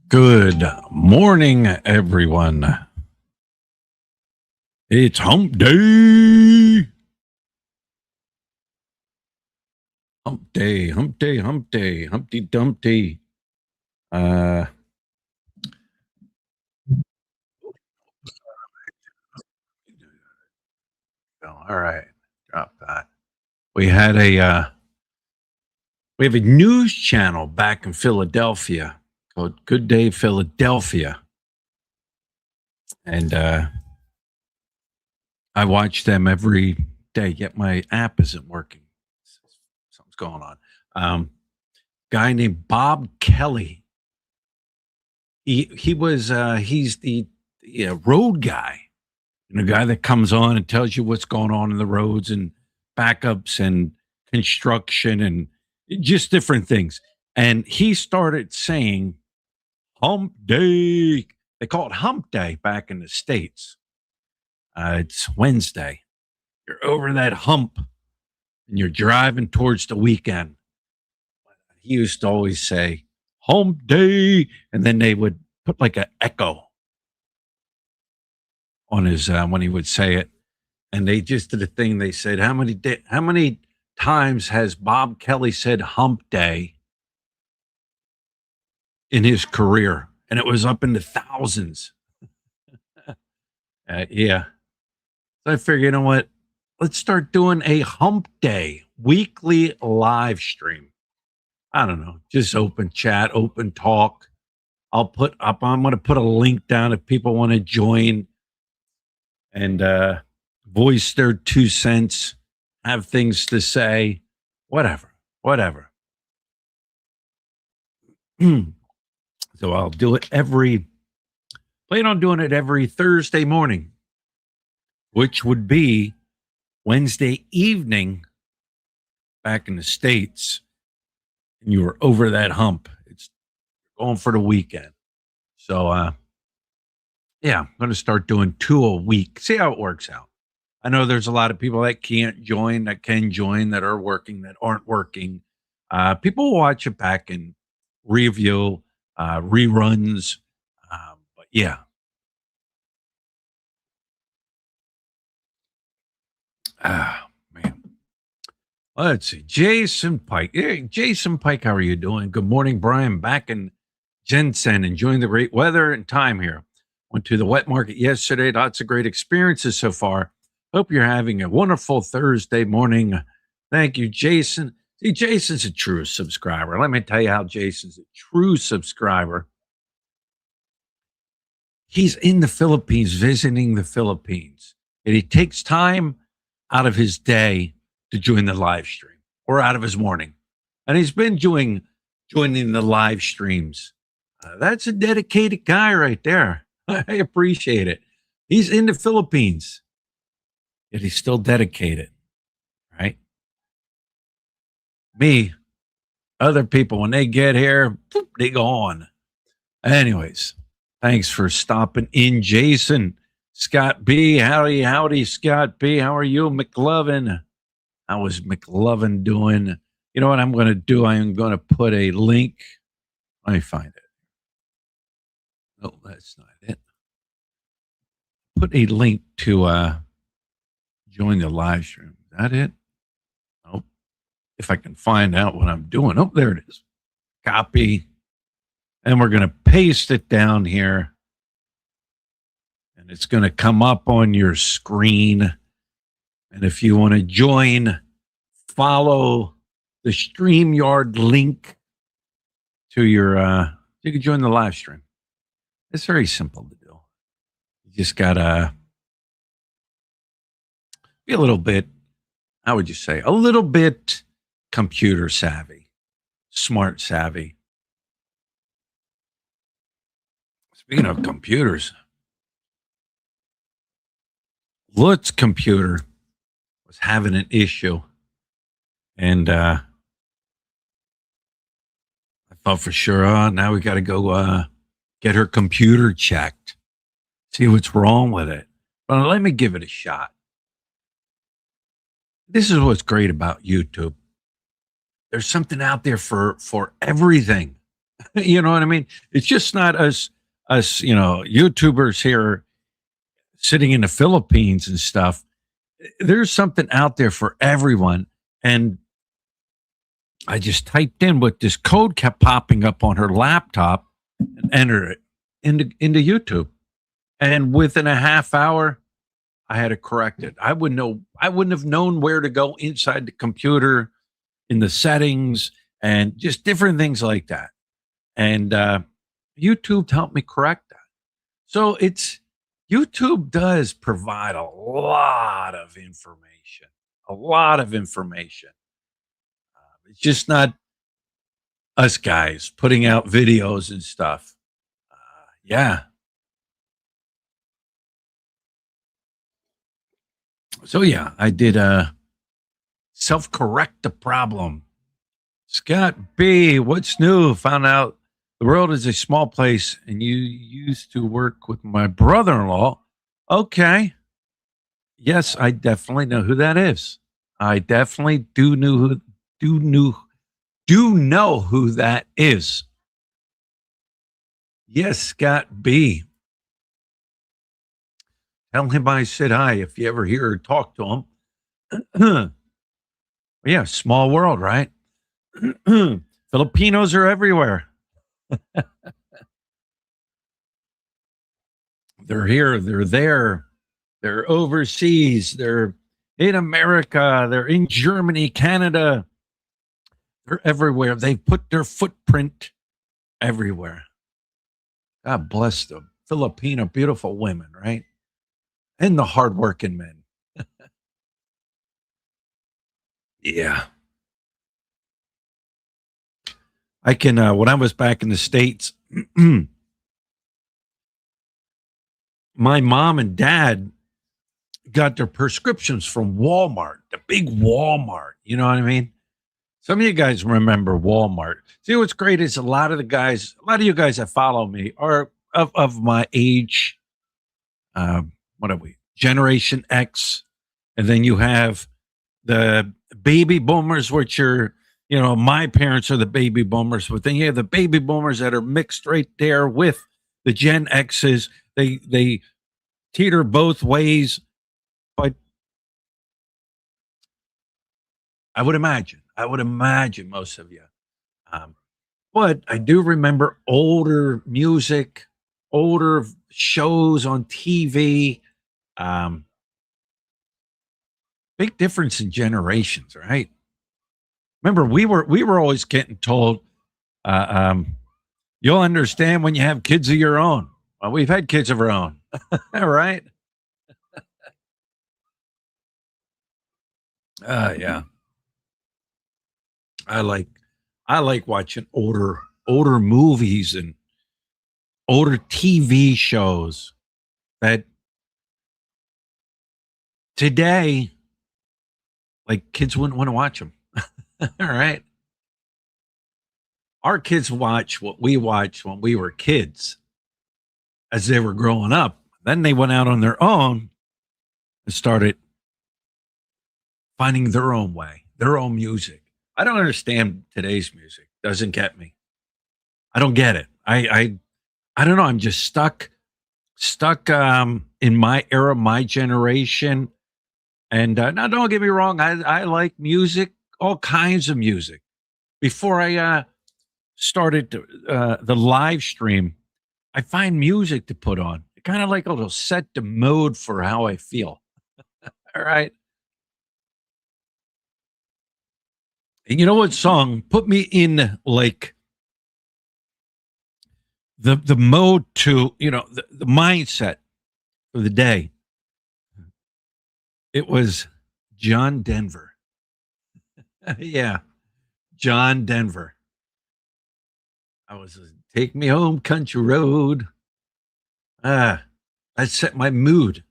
Good morning, everyone. It's Hump Day. Hump Day, Hump Day, Hump Day, Humpty Dumpty. All right, drop that. We had we have a news channel back in Philadelphia called Good Day Philadelphia, and I watch them every day. Yet my app isn't working. Something's going on. Guy named Bob Kelly. He was he's the road guy, and the guy that comes on and tells you what's going on in the roads and backups and construction and just different things. And he started saying Hump Day. They call it Hump Day back in the States. It's Wednesday. You're over that hump and you're driving towards the weekend. He used to always say Hump Day, and then they would put like an echo on his when he would say it, and they just did a thing. They said, how many times has Bob Kelly said Hump Day in his career? And it was up in the thousands. Yeah. So I figured, you know what? Let's start doing a Hump Day weekly live stream. I don't know, just open chat, open talk. I'm going to put a link down if people want to join and voice their 2 cents, have things to say, whatever. So I'll do it plan on doing it every Thursday morning, which would be Wednesday evening back in the States. And you were over that hump. It's going for the weekend. So, yeah, I'm going to start doing 2 a week. See how it works out. I know there's a lot of people that can't join, that can join, that are working, that aren't working. People watch it back and review, reruns. But yeah. Man. Let's see. Jason Pike. Hey, Jason Pike, how are you doing? Good morning, Brian. Back in Jensen, enjoying the great weather and time here. Went to the wet market yesterday. Lots of great experiences so far. Hope you're having a wonderful Thursday morning. Thank you, Jason. See, Jason's a true subscriber. Let me tell you how Jason's a true subscriber. He's in the Philippines, visiting the Philippines, and he takes time out of his day to join the live stream, or out of his morning. And he's been joining the live streams. That's a dedicated guy right there. I appreciate it. He's in the Philippines, yet he's still dedicated, right? Me, other people, when they get here, they go on. Anyways, thanks for stopping in, Jason. Scott B, howdy, Scott B. How are you, McLovin? How is McLovin doing? You know what I'm going to do? I am going to put a link. Let me find it. No, that's not it. Put a link to join the live stream. Is that it? Nope. If I can find out what I'm doing. Oh, there it is. Copy. And we're going to paste it down here. And it's going to come up on your screen. And if you want to join, follow the StreamYard link to your, you can join the live stream. It's very simple to do. You just got to be a little bit, how would you say, a little bit computer savvy, smart savvy. Speaking of computers, Lutz computer was having an issue, and I thought for sure, now we got to go get her computer checked, see what's wrong with it. But let me give it a shot. This is what's great about YouTube. There's something out there for everything. You know what I mean? It's just not us, YouTubers here sitting in the Philippines and stuff. There's something out there for everyone. And I just typed in what this code kept popping up on her laptop and entered it into YouTube. And within a half hour, I had it corrected. I wouldn't have known where to go inside the computer in the settings and just different things like that. And YouTube helped me correct that. So it's YouTube does provide a lot of information. It's just not us guys putting out videos and stuff. Yeah. So yeah, I did self correct the problem. Scott B, what's new? Found out the world is a small place, and you used to work with my brother-in-law. Okay. Yes, I definitely know who that is. I definitely do knew do know who that is. Yes, Scott B. Tell him I said hi if you ever hear or talk to him. Yeah, small world, right? Filipinos are everywhere. They're here, they're there, they're overseas, they're in America, they're in Germany, Canada, they're everywhere. They've put their footprint everywhere. God bless them. Filipino, beautiful women, right? And the hardworking men. Yeah. I can, when I was back in the States, my mom and dad got their prescriptions from Walmart, the big Walmart. You know what I mean? Some of you guys remember Walmart. See, what's great is a lot of you guys that follow me are of my age. What are we? Generation X. And then you have the baby boomers, which are, my parents are the baby boomers, but then you have the baby boomers that are mixed right there with the Gen X's. They teeter both ways, but I would imagine most of you. Um, but I do remember older music, older shows on TV. Um, Big difference in generations, right? Remember, we were always getting told, uh, um, "You'll understand when you have kids of your own." Well, we've had kids of our own, all right? Yeah, I like I like watching older movies and older TV shows that today, like kids wouldn't want to watch them. All right, our kids watch what we watched when we were kids as they were growing up. Then they went out on their own and started finding their own way, their own music. I don't understand today's music. Doesn't get me. I don't get it. I don't know. I'm just stuck in my era, my generation. And now, don't get me wrong. I like music, all kinds of music. Before I started the live stream, I find music to put on. Kind of like it'll set the mode for how I feel. All right. And you know what song put me in like the mode to, the mindset for the day? It was John Denver. Yeah, John Denver. I was take me home country road. Ah, that set my mood.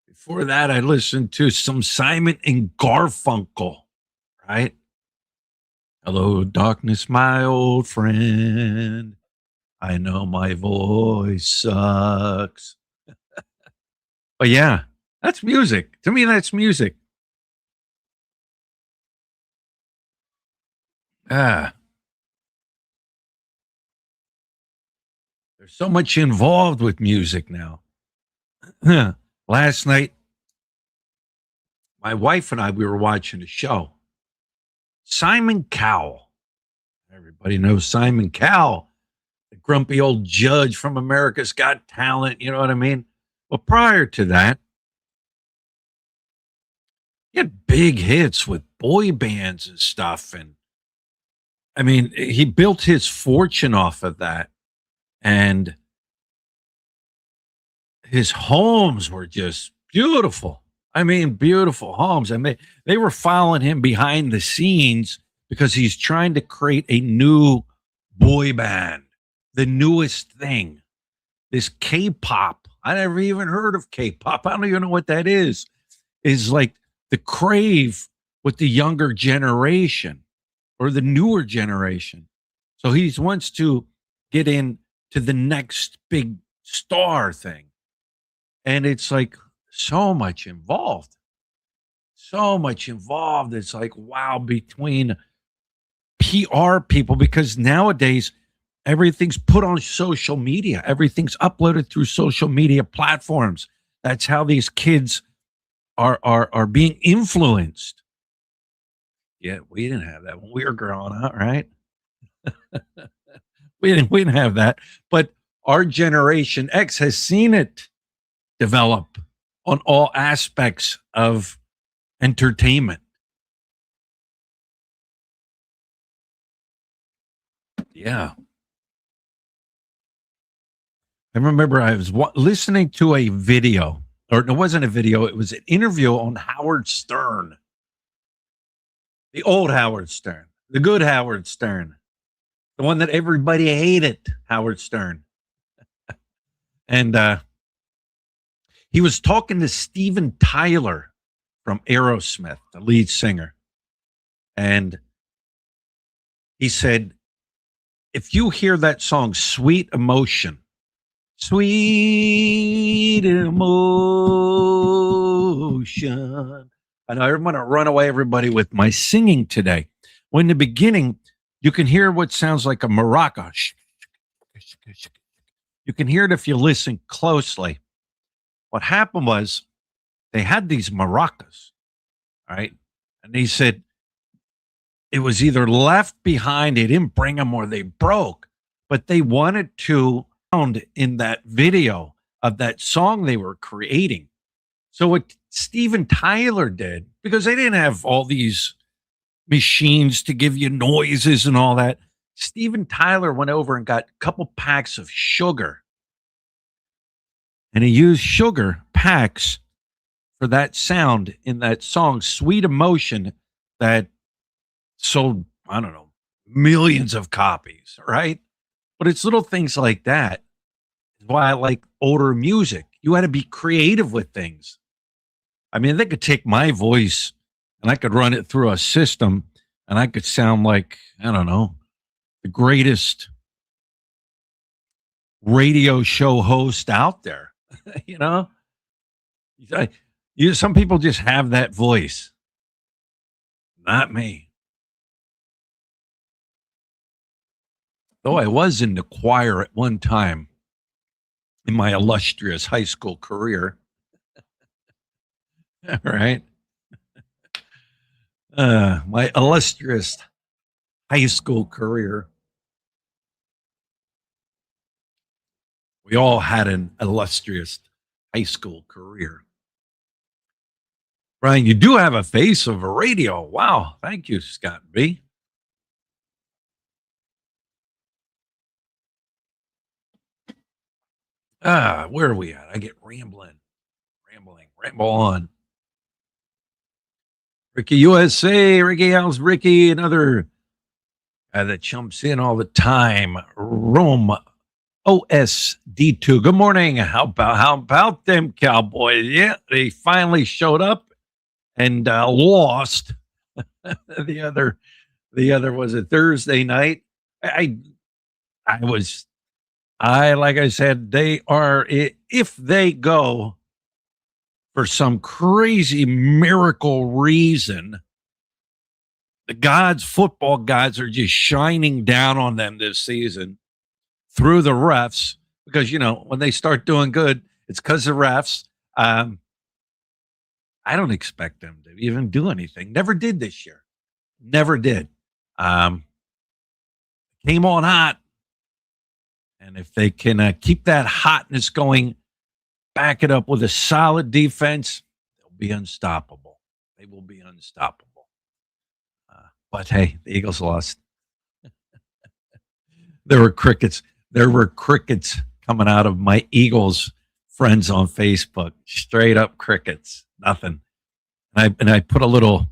Before that, I listened to some Simon and Garfunkel, right? Hello, darkness, my old friend. I know my voice sucks. But yeah, that's music. To me, that's music. Ah, There's so much involved with music now. Last night, my wife and I, we were watching a show. Simon Cowell. Everybody knows Simon Cowell, the grumpy old judge from America's Got Talent. You know what I mean? Well, prior to that, he had big hits with boy bands and stuff. And I mean, he built his fortune off of that. And his homes were just beautiful. I mean, beautiful homes. I mean, they were following him behind the scenes because he's trying to create a new boy band, the newest thing. This K-pop. I never even heard of K-pop. I don't even know what that is like the crave with the younger generation or the newer generation. So he wants to get into the next big star thing. And it's like so much involved. So much involved. It's like, wow, between PR people, because nowadays everything's put on social media. Everything's uploaded through social media platforms. That's how these kids are being influenced. Yeah, we didn't have that when we were growing up, right? we didn't have that. But our generation X has seen it develop on all aspects of entertainment. Yeah. I remember I was listening to a video, or it wasn't a video, it was an interview on Howard Stern, the old Howard Stern, the good Howard Stern, the one that everybody hated, Howard Stern. And he was talking to Steven Tyler from Aerosmith, the lead singer. And he said, if you hear that song, Sweet Emotion, Sweet Emotion. I know I'm going to run away, everybody, with my singing today. When in the beginning, you can hear what sounds like a maraca. You can hear it if you listen closely. What happened was they had these maracas, right? And he said it was either left behind, they didn't bring them, or they broke, but they wanted to sound in that video of that song they were creating. So what Steven Tyler did, because they didn't have all these machines to give you noises and all that, Steven Tyler went over and got a couple packs of sugar. And he used sugar packs for that sound in that song, Sweet Emotion, that sold, I don't know, millions of copies, right? But it's little things like that. Is why I like older music. You had to be creative with things. I mean, they could take my voice and I could run it through a system and I could sound like, I don't know, the greatest radio show host out there. You know, some people just have that voice. Not me. Though I was in the choir at one time in my illustrious high school career. All right. My illustrious high school career. We all had an illustrious high school career. Brian, you do have a face of a radio. Wow. Thank you, Scott B. Where are we at? I get rambling. Ramble on. Ricky USA, Ricky, how's Ricky? Another guy that jumps in all the time. Rome OSD2. Good morning. How about them Cowboys? Yeah, they finally showed up and lost. the other was a Thursday night. Like I said, they are, if they go for some crazy miracle reason, the football gods are just shining down on them this season through the refs. because when they start doing good, it's because of refs. Um, I don't expect them to even do anything. Never did this year. Never did. Um, Came on hot, and if they can keep that hotness going, back it up with a solid defense, they'll be unstoppable. They will be unstoppable. But hey, the Eagles lost. There were crickets. There were crickets coming out of my Eagles friends on Facebook. Straight up crickets. Nothing. And I put a little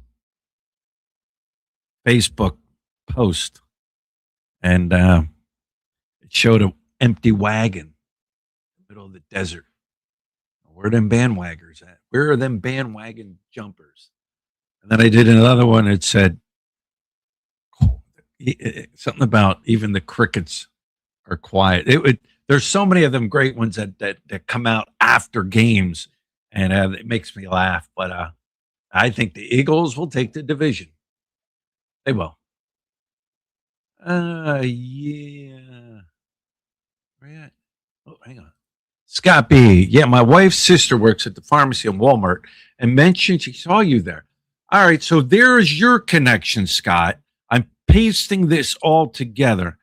Facebook post, and it showed an empty wagon in the middle of the desert. Where are them bandwagons at? Where are them bandwagon jumpers? And then I did another one. It said something about even the crickets are quiet. There's so many of them great ones that come out after games, and it makes me laugh. But I think the Eagles will take the division. They will. Yeah. Where at? Oh, hang on. Scott B. Yeah, my wife's sister works at the pharmacy in Walmart and mentioned she saw you there. All right, so there's your connection, Scott. I'm pasting this all together.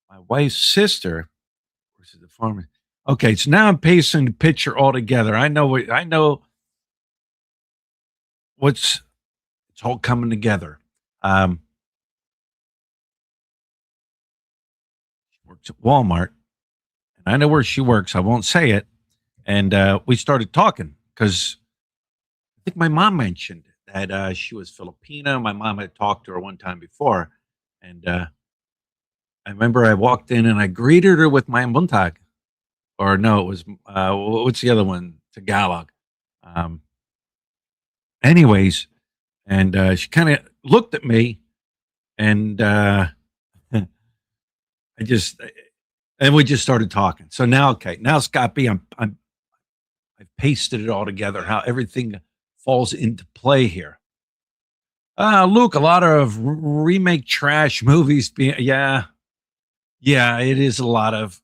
My wife's sister works at the pharmacy. Okay, so now I'm pasting the picture all together. I know what's it's all coming together. She works at Walmart, and I know where she works. I won't say it. And we started talking because I think my mom mentioned that she was Filipino. My mom had talked to her one time before, and I remember I walked in and I greeted her with my Muntag, or no, it was what's the other one? Tagalog. Um, Anyways, and she kind of looked at me, and I just and we just started talking. So now, okay, now Scott B, I've pasted it all together. How everything falls into play here. Luke, a lot of remake trash movies. Yeah, it is a lot of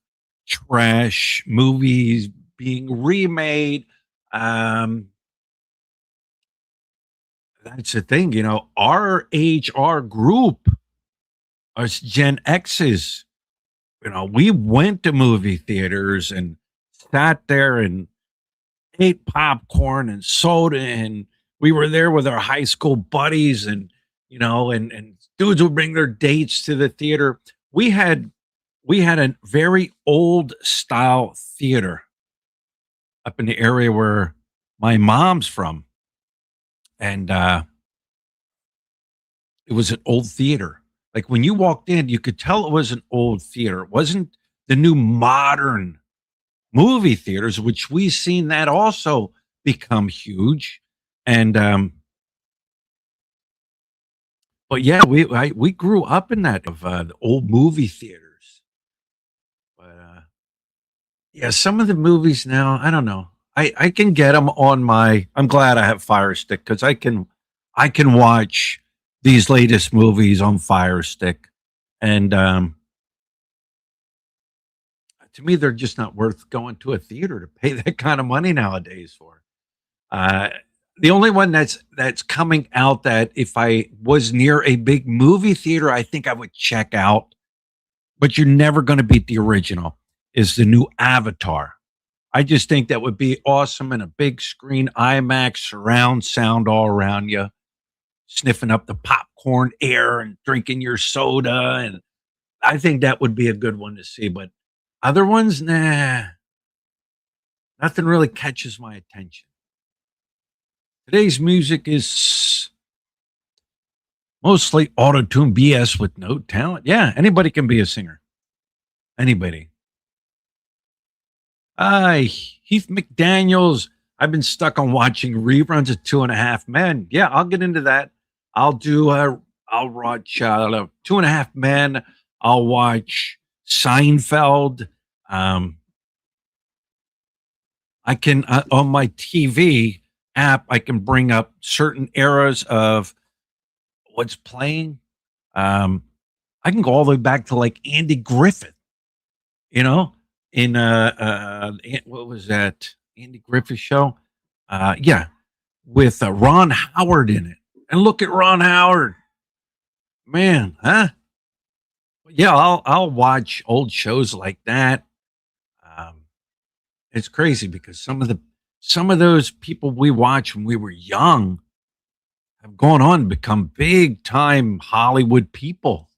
trash movies being remade. Um, that's the thing, our age, our group, us Gen X's, we went to movie theaters and sat there and ate popcorn and soda, and we were there with our high school buddies, and and dudes would bring their dates to the theater. We had a very old style theater up in the area where my mom's from, and it was an old theater. Like when you walked in, you could tell it was an old theater. It wasn't the new modern movie theaters, which we've seen that also become huge. And but yeah, we grew up in that of the old movie theaters. But yeah, some of the movies now, I don't know. I can get them on my. I'm glad I have Fire Stick because I can watch these latest movies on Fire Stick, and to me, they're just not worth going to a theater to pay that kind of money nowadays for. Uh, the only one that's coming out that if I was near a big movie theater, I think I would check out, but you're never going to beat the original, is the new Avatar. I just think that would be awesome in a big screen, IMAX, surround sound all around you, sniffing up the popcorn air and drinking your soda. And I think that would be a good one to see. But other ones, nah, nothing really catches my attention. Today's music is mostly auto tune BS with no talent. Yeah, anybody can be a singer. Anybody. Heath McDaniels. I've been stuck on watching reruns of Two and a Half Men. Yeah, I'll get into that. I'll do. I'll watch Two and a Half Men. I'll watch Seinfeld. Um, I can on my TV app. I can bring up certain eras of what's playing. Um, I can go all the way back to like Andy Griffith. You know, in what was that Andy Griffith show? Yeah, with Ron Howard in it. And look at Ron Howard, man, huh? Yeah, I'll watch old shows like that. Um, it's crazy because some of those people we watched when we were young have gone on to become big time Hollywood people.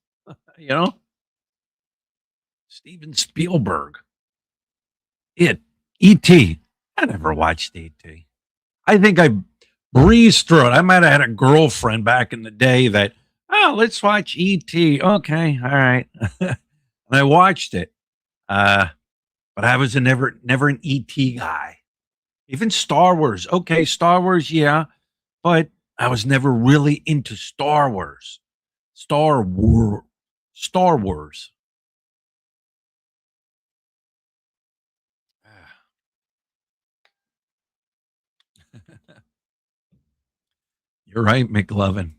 You know, Steven Spielberg, it, E.T. I never watched E.T. I think I breezed through it. I might have had a girlfriend back in the day that, oh, let's watch E.T. Okay, all right. And I watched it. Uh, but I was never an ET guy. Even Star Wars. Okay, Star Wars, yeah, but I was never really into Star Wars. Star War Star Wars. You're right, McLovin.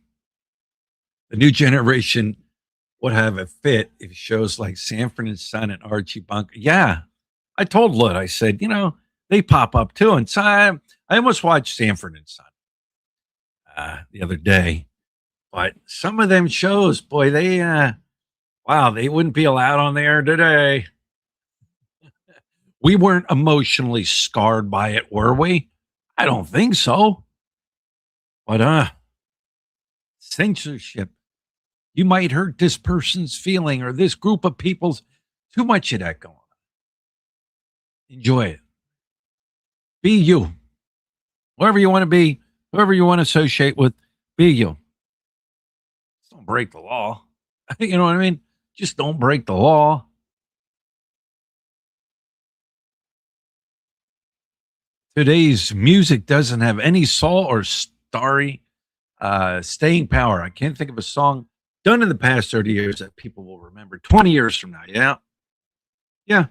The new generation would have a fit if shows like Sanford and Son and Archie Bunker. Yeah, I told Lud, I said, they pop up too. And so I almost watched Sanford and Son the other day, but some of them shows, boy, wow, they wouldn't be allowed on there today. We weren't emotionally scarred by it, were we? I don't think so. But censorship. You might hurt this person's feeling or this group of people's. Too much of that going on. Enjoy it. Be you. Whoever you want to be, whoever you want to associate with, be you. Just don't break the law. You know what I mean? Just don't break the law. Today's music doesn't have any soul or starry staying power. I can't think of a song done in the past 30 years that people will remember 20 years from now. Yeah. Yeah.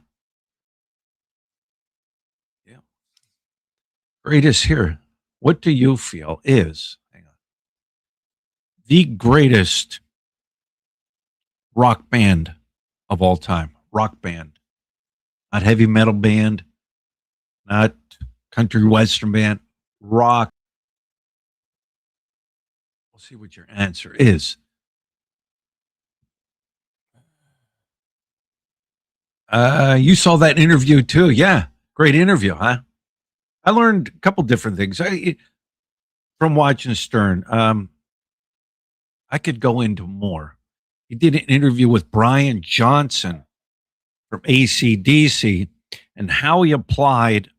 Yeah. Greatest here. What do you feel is hang on, the greatest rock band of all time? Rock band, not heavy metal band, not country western band, rock. We'll see what your answer is. You saw that interview too. Yeah. Great interview, huh? I learned a couple different things from watching Stern. I could go into more. He did an interview with Brian Johnson from AC/DC and how he applied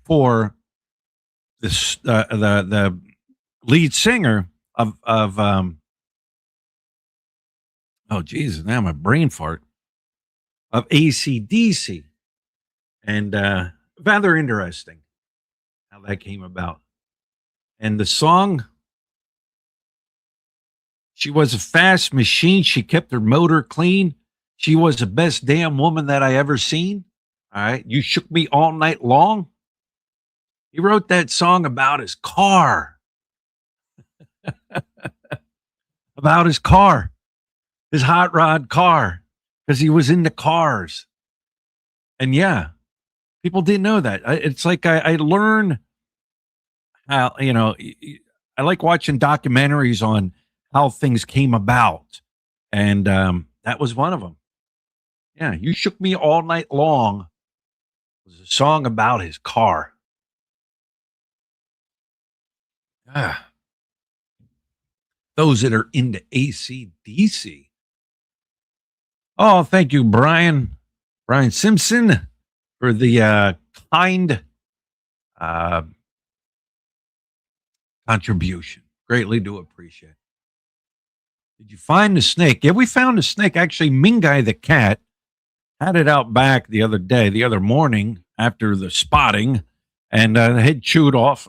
for this the lead singer of oh Jesus, now my brain fart, of AC/DC, and rather interesting how that came about. And the song, she was a fast machine. She kept her motor clean. She was the best damn woman that I ever seen. All right. You shook me all night long. He wrote that song about his car, his hot rod car, because he was into cars. And yeah, people didn't know that. It's like I learn how, I like watching documentaries on how things came about. And that was one of them. Yeah. You shook me all night long was a song about his car. Ah, those that are into AC/DC. Oh, thank you, Brian Simpson, for the kind uh, contribution. Greatly do appreciate. Did you find the snake? Yeah, we found the snake. Actually, Mingai the cat had it out back the other morning after the spotting, and the head chewed off.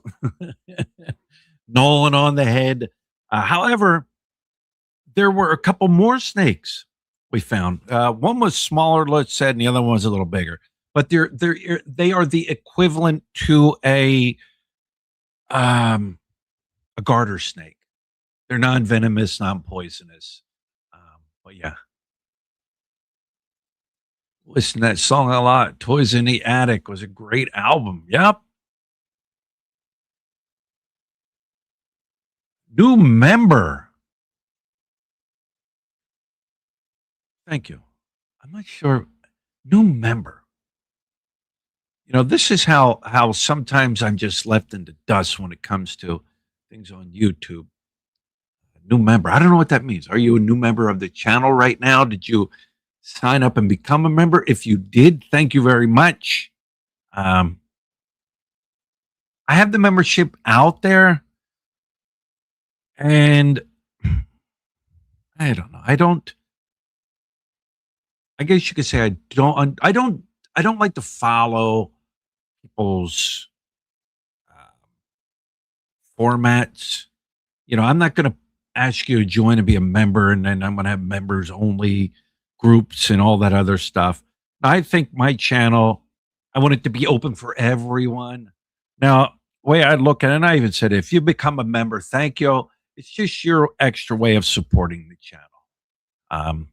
Nolan on the head. However, there were a couple more snakes we found. One was smaller, let's say, and the other one was a little bigger. But they are the equivalent to um, a garter snake. They're non-venomous, non-poisonous. But yeah, Listen to that song a lot. Toys in the Attic was a great album. Yep. New member. Thank you. I'm not sure. New member. This is how sometimes I'm just left in the dust when it comes to things on YouTube. New member. I don't know what that means. Are you a new member of the channel right now? Did you sign up and become a member? If you did, thank you very much. Um, I have the membership out there, and I don't know. I guess you could say I don't like to follow people's formats. I'm not going to ask you to join and be a member, and then I'm going to have members only groups and all that other stuff. I think my channel, I want it to be open for everyone. Now, the way I look at it, and I even said, if you become a member, thank you. It's just your extra way of supporting the channel. Um,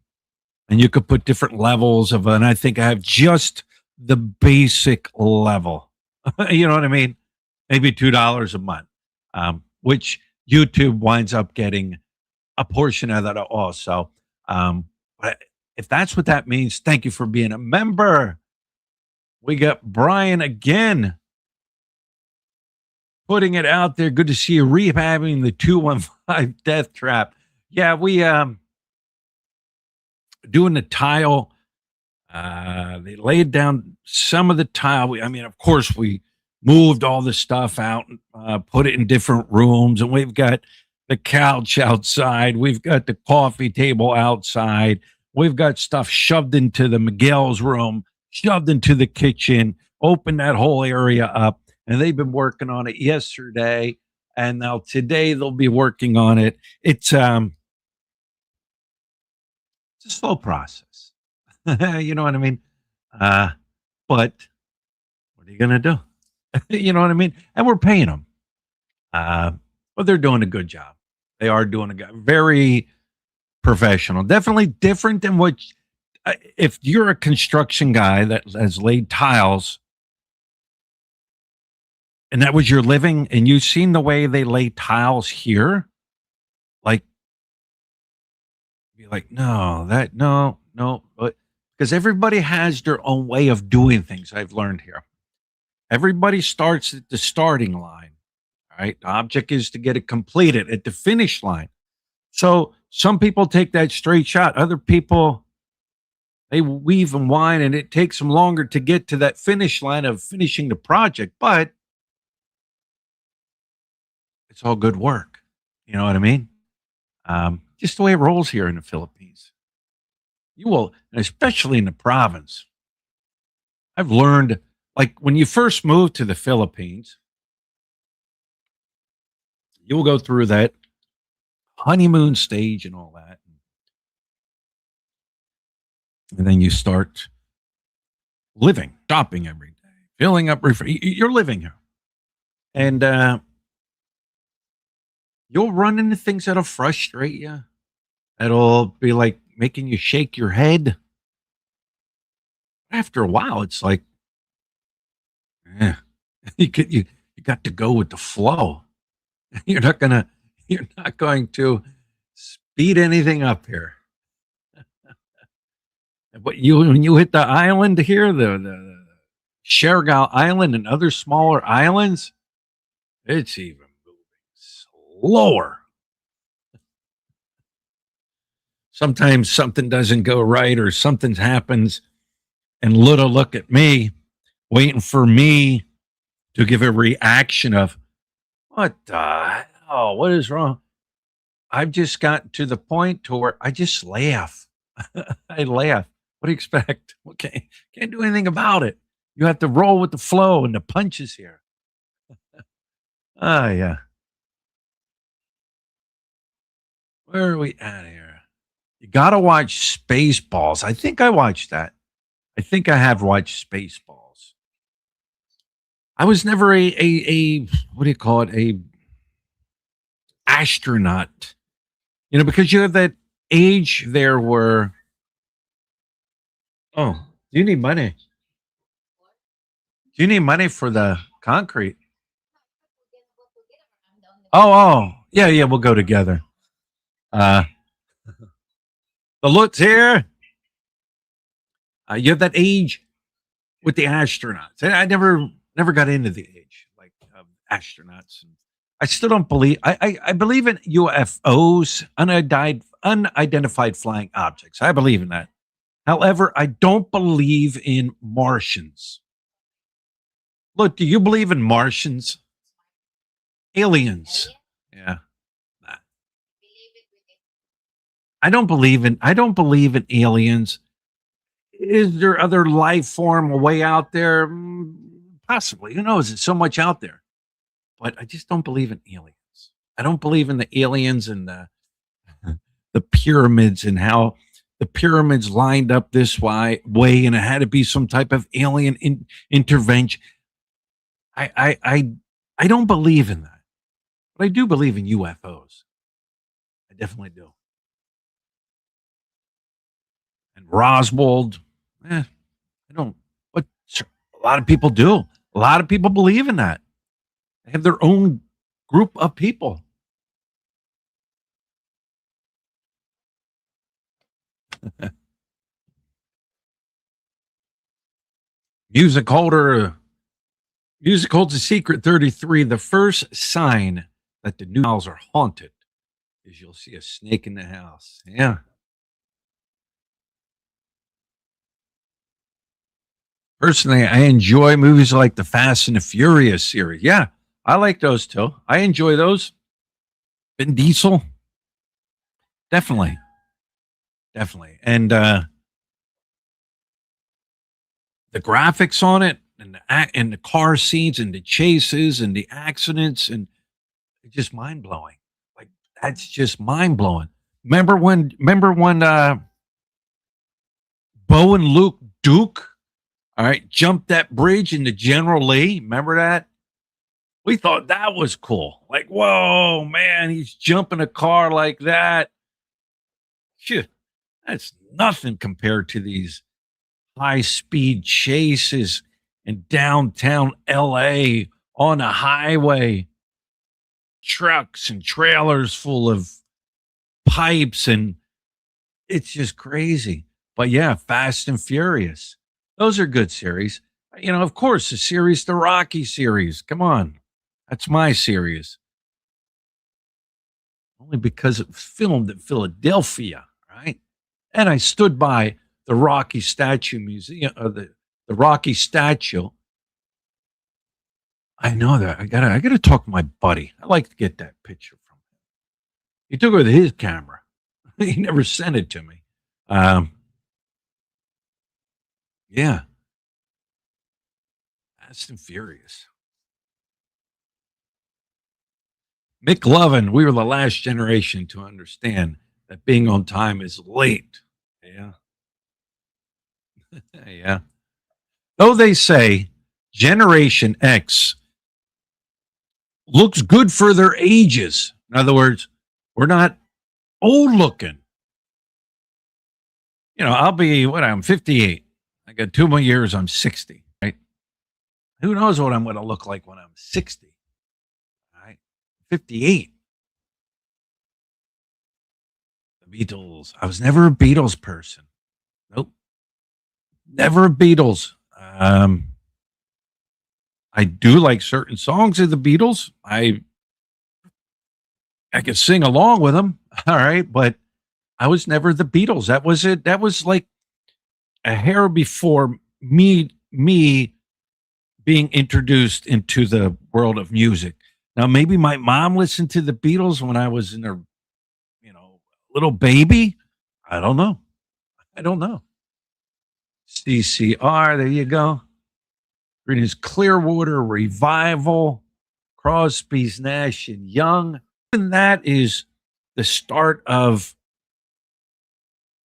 and you could put different levels of, and I think I have just the basic level. You know what I mean? Maybe $2 a month, which YouTube winds up getting a portion of that also. But if that's what that means, thank you for being a member. We got Brian again putting it out there. Good to see you rehabbing the 215 death trap. Yeah, we doing the tile. They laid down some of the tile. Of course, we moved all the stuff out and put it in different rooms. And we've got the couch outside. We've got the coffee table outside. We've got stuff shoved into the Miguel's room, shoved into the kitchen, opened that whole area up. And they've been working on it yesterday. And now today they'll be working on it. It's a slow process. You know what I mean? But what are you going to do? You know what I mean? And we're paying them. But they're doing a good job. They are doing a very professional. Definitely different than what, if you're a construction guy that has laid tiles and that was your living and you've seen the way they lay tiles here, like, be like, no. Because everybody has their own way of doing things. I've learned here. Everybody starts at the starting line. All right. The object is to get it completed at the finish line. So some people take that straight shot. Other people, they weave and wind, and it takes them longer to get to that finish line of finishing the project. But it's all good work. You know what I mean? Just the way it rolls here in the Philippines. You will, especially in the province. I've learned, like when you first move to the Philippines, you'll go through that honeymoon stage and all that. And then you start living, shopping every day, filling up. You're living here. And you'll run into things that'll frustrate you. That'll be like making you shake your head. After a while, it's like, you got to go with the flow. You're not going to speed anything up here. But when you hit the island here, the Siargao Island and other smaller islands, it's even moving slower. Sometimes something doesn't go right or something happens, and Luda look at me, waiting for me to give a reaction of, what the hell? What is wrong? I've just gotten to the point to where I just laugh. I laugh. What do you expect? Okay, can't do anything about it. You have to roll with the flow and the punches here. Oh, yeah. Where are we at here? You got to watch Spaceballs. I think I watched that. I think I have watched Spaceballs. I was never a what do you call it? A astronaut. Because you have that age there where, oh, Do you need money? Do you need money for the concrete? Oh, yeah, yeah. We'll go together. Uh, the look's here. You have that age with the astronauts. I never got into the age like astronauts. I still don't believe. I believe in UFOs, unidentified flying objects. I believe in that. However, I don't believe in Martians. Look, do you believe in Martians? Aliens? Yeah. Nah. I don't believe in aliens. Is there other life form way out there? Possibly. Who knows? There's so much out there. But I just don't believe in aliens. I don't believe in the aliens and the pyramids and how the pyramids lined up this way and it had to be some type of alien intervention. I, I I I don't believe in that, but I do believe in UFOs. I definitely do. And Roswell, I don't. But a lot of people do. A lot of people believe in that. They have their own group of people. Music holder, music holds a secret. 33. The first sign that the new house are haunted is you'll see a snake in the house. Yeah. Personally, I enjoy movies like the Fast and the Furious series. Yeah, I like those too. I enjoy those. Vin Diesel, definitely, definitely, and the graphics on it, and and the car scenes, and the chases, and the accidents, and it's just mind blowing. Like that's just mind blowing. Remember when Bo and Luke Duke, all right, jumped that bridge into General Lee? Remember that? We thought that was cool. Like, whoa, man, he's jumping a car like that. Shit, that's nothing compared to these high speed chases in downtown LA on a highway, trucks and trailers full of pipes, and it's just crazy. But yeah, Fast and Furious. Those are good series. You know, of course, the Rocky series. Come on. That's my series. Only because it was filmed in Philadelphia, right? And I stood by the Rocky Statue Museum, the Rocky statue. I know that. I gotta talk to my buddy. I like to get that picture from him. He took it with his camera. He never sent it to me. Um, yeah, Fast and Furious. McLovin, we were the last generation to understand that being on time is late. Yeah, yeah. Though they say Generation X looks good for their ages. In other words, we're not old looking. You know, I'll be what I'm 58. I got 2 more years. I'm 60. Right? Who knows what I'm going to look like when I'm 60? Right? 58. The Beatles. I was never a Beatles person. Nope. Never a Beatles. I do like certain songs of the Beatles. I could sing along with them. All right, but I was never the Beatles. That was it. That was like a hair before me being introduced into the world of music. Now maybe my mom listened to the Beatles when I was in a little baby. I don't know. I don't know. CCR, there you go. Creedence Clearwater Revival, Crosby's Nash and Young. And that is the start of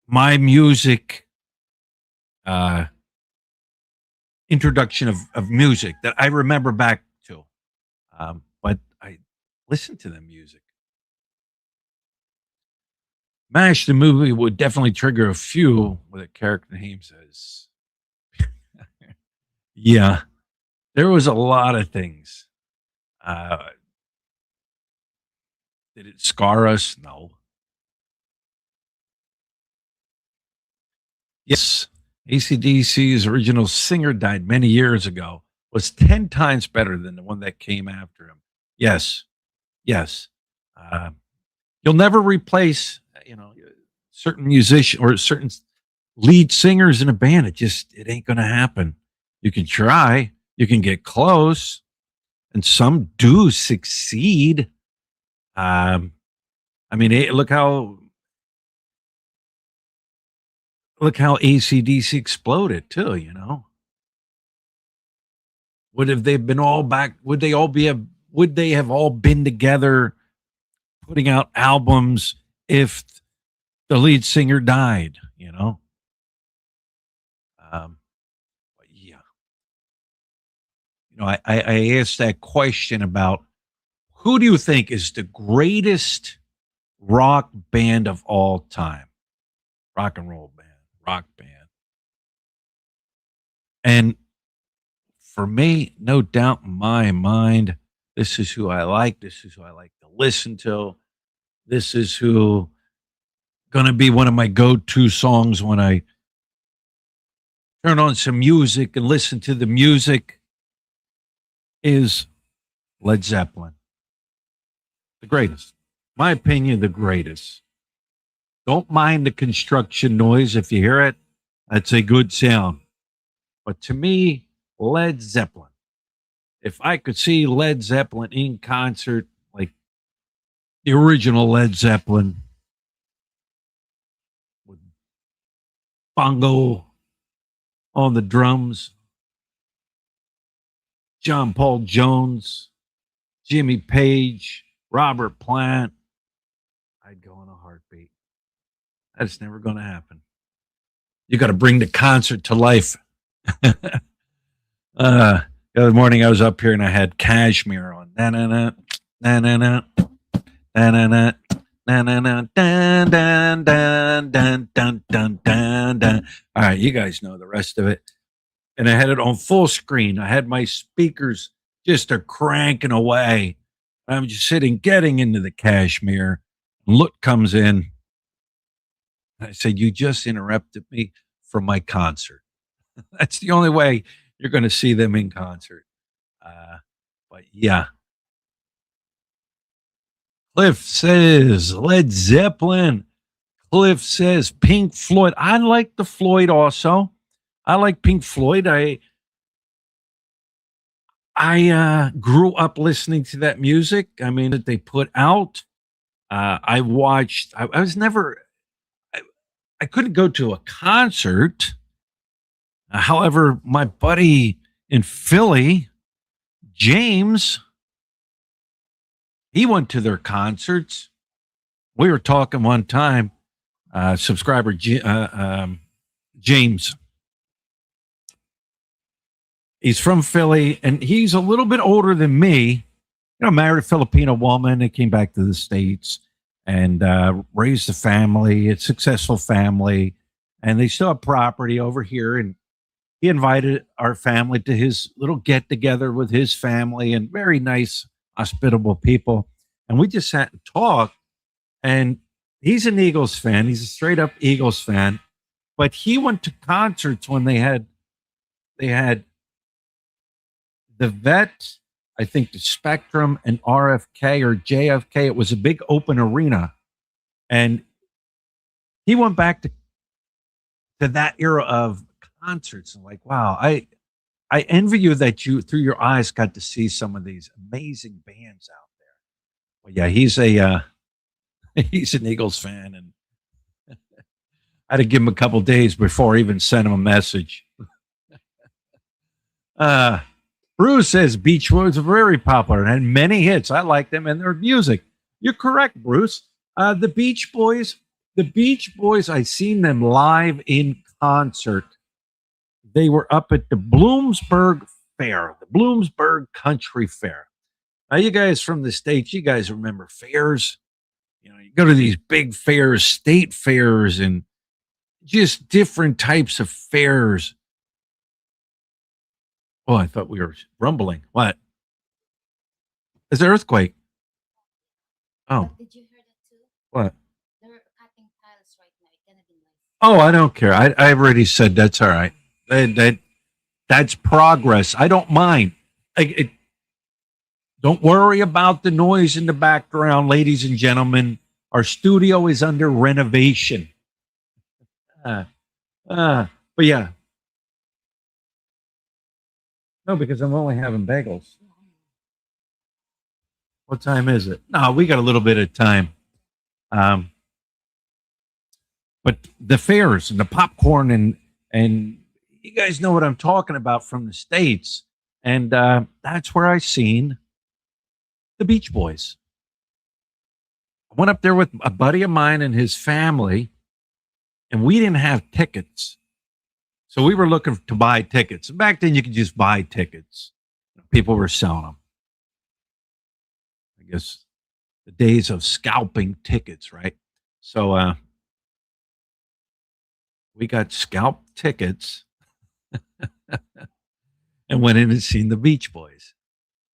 my music uh, introduction of music that I remember back to. But I listened to the music. MASH, the movie, would definitely trigger a few with a character names as Yeah, there was a lot of things. Uh, did it scar us? No. Yes, AC/DC's original singer died many years ago. Was 10 times better than the one that came after him. Yes, yes. Uh, you'll never replace, certain musician or certain lead singers in a band. It ain't going to happen. You can try, you can get close, and some do succeed. Um, I mean, look how AC/DC exploded too. Would have they been all back? Would they have all been together putting out albums if the lead singer died? But yeah. I asked that question about who do you think is the greatest rock band of all time? Rock and roll band, rock band. And for me, no doubt in my mind, this is who I like. This is who I like to listen to. This is who going to be one of my go-to songs when I turn on some music and listen to the music is Led Zeppelin. The greatest. My opinion, the greatest. Don't mind the construction noise. If you hear it, that's a good sound. But to me, Led Zeppelin. If I could see Led Zeppelin in concert, like the original Led Zeppelin with bongo on the drums, John Paul Jones, Jimmy Page, Robert Plant, I'd go in a heartbeat. That's never going to happen. You got to bring the concert to life. The other morning I was up here and I had Cashmere on. Na na na na na na na na na na na na dun dun dun dun dun dun dun dun. All right, you guys know the rest of it. And I had it on full screen. I had my speakers just a cranking away. I'm just sitting, getting into the Cashmere. Look comes in. I said, "You just interrupted me from my concert." That's the only way you're going to see them in concert. Uh, but yeah, Cliff says Led Zeppelin. Cliff says Pink Floyd. I like the Floyd also. I like Pink Floyd. I grew up listening to that music. I mean, that they put out. I watched. I was never. I, I couldn't go to a concert. However, my buddy in Philly, James, he went to their concerts. We were talking one time. Subscriber James, he's from Philly, and he's a little bit older than me. Married a Filipino woman. They came back to the States and raised a family, a successful family, and they still have property over here. And he invited our family to his little get together with his family and very nice, hospitable people. And we just sat and talked. And he's an Eagles fan. He's a straight up Eagles fan. But he went to concerts when they had the Vet, I think the Spectrum and RFK or JFK. It was a big open arena. And he went back to that era of concerts and like, wow, I envy you that you through your eyes got to see some of these amazing bands out there. Well, yeah, he's a he's an Eagles fan, and I had to give him a couple days before I even sent him a message. Uh, Bruce says Beach Boys are very popular and had many hits. I like them and their music. You're correct, Bruce. The Beach Boys, I seen them live in concert. They were up at the Bloomsburg Fair, the Bloomsburg Country Fair. Now, you guys from the States, you guys remember fairs. You go to these big fairs, state fairs, and just different types of fairs. Oh, I thought we were rumbling. What? Is there earthquake? Oh, what? Oh, I don't care. I already said that's all right. That's progress. I don't mind. Don't worry about the noise in the background, ladies and gentlemen. Our studio is under renovation. Uh, but yeah, no, because I'm only having bagels. What time is it? No, we got a little bit of time. Um, but the fairs and the popcorn and you guys know what I'm talking about from the States. And that's where I seen the Beach Boys. I went up there with a buddy of mine and his family, and we didn't have tickets. So we were looking to buy tickets. Back then, you could just buy tickets. People were selling them. I guess the days of scalping tickets, right? So we got scalped tickets and went in and seen the Beach Boys.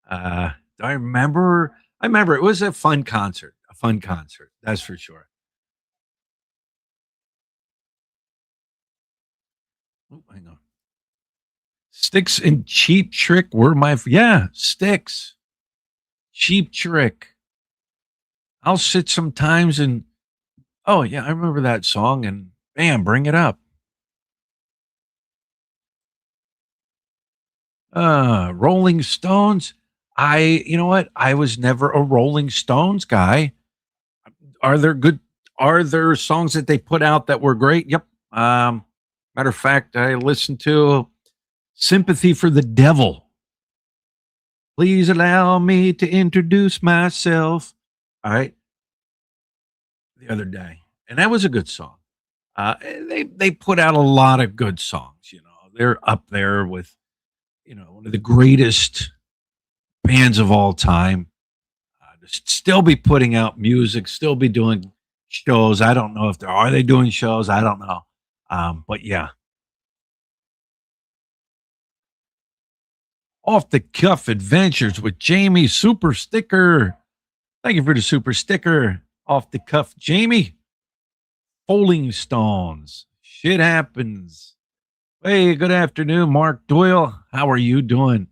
I remember it was a fun concert. A fun concert, that's for sure. Oh, hang on. Sticks and Cheap Trick were yeah, Sticks. Cheap Trick. I'll sit sometimes and oh yeah, I remember that song and bam, bring it up. Rolling Stones. You know what? I was never a Rolling Stones guy. Are there good? Are there songs that they put out that were great? Yep. Matter of fact, I listened to "Sympathy for the Devil." Please allow me to introduce myself. All right, the other day, and that was a good song. They put out a lot of good songs. You know, they're up there with one of the greatest bands of all time. Still be putting out music, still be doing shows. I don't know if they doing shows. I don't know. But yeah, off the cuff adventures with Jamie Super Sticker. Thank you for the super sticker. Off the cuff, Jamie. Rolling Stones. Shit happens. Hey, good afternoon, Mark Doyle. How are you doing?